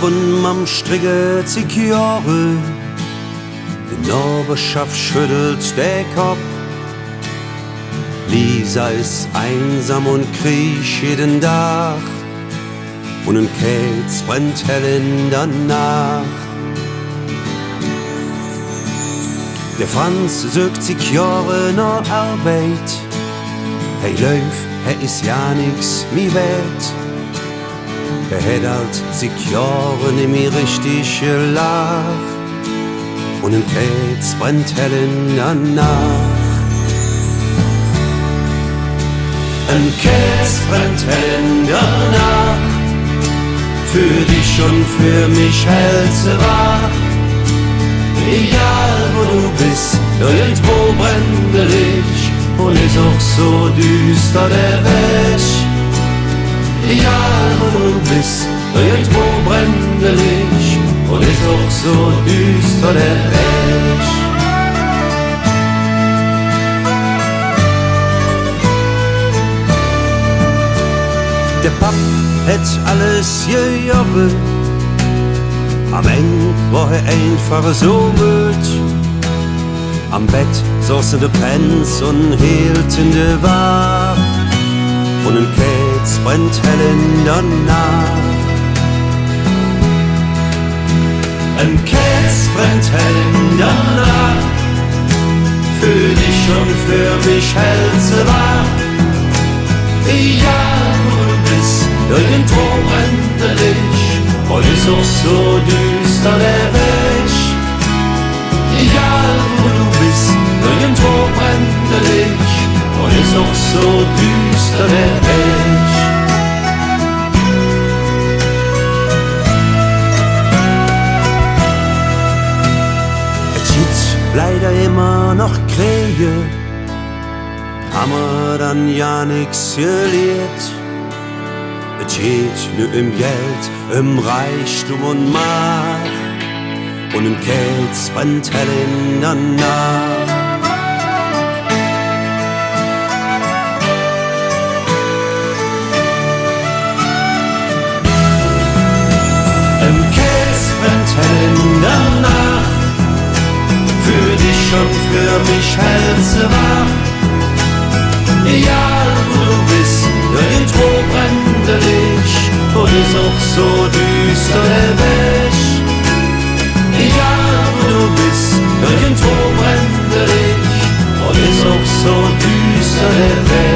von mam Stricke zig Jahre. Die Nachbarschaft schüttelt der Kopf. Lisa ist einsam und kriecht jeden Tag. Und ein Kätz brennt hell in der Nacht. Der Franz sucht sich Jahre nach Arbeit. Hey Löw, ist ja nix mi wert. Hätt halt sich Jahre nicht mehr richtig gelacht. Und ein Kätz brennt hell in der Nacht. Ein Kätz brennt hell in der Nacht. Für dich und für mich hältst du wach. Egal wo du bist, irgendwo brennt der Licht. Und ist auch so düster der Weg. Egal wo du bist, irgendwo brennt der Licht. Und ist auch so düster der Weg. Der Papp hätt alles gejobbet. Am Ende war er einfach so müd. Am Bett saßen de Pens und hielten de Wach. Und ein Kätz brennt hell in der Nacht. Ein Kätz brennt hell in der Nacht. Für dich und für mich hältst du wach. Egal wo du bist, irgendwo brennt der Licht. Und ist auch so düster der Weg. Egal wo du bist, irgendwo brennt der Licht. Und ist auch so düster der Weg. Es gibt leider immer noch Kriege, haben wir dann ja nix gelehrt. Es geht nur im Geld, im Reichtum und Macht. Und ein Kätz brennt hell in der Nacht. Ein Kätz brennt hell in der Nacht. Für dich und für mich hältst du wach. Egal wo du bist, irgendwo brennt der Licht. Und ist auch so düster der Weg. Egal wo du bist, irgendwo brennt der Licht. Und ist auch so düster der Weg.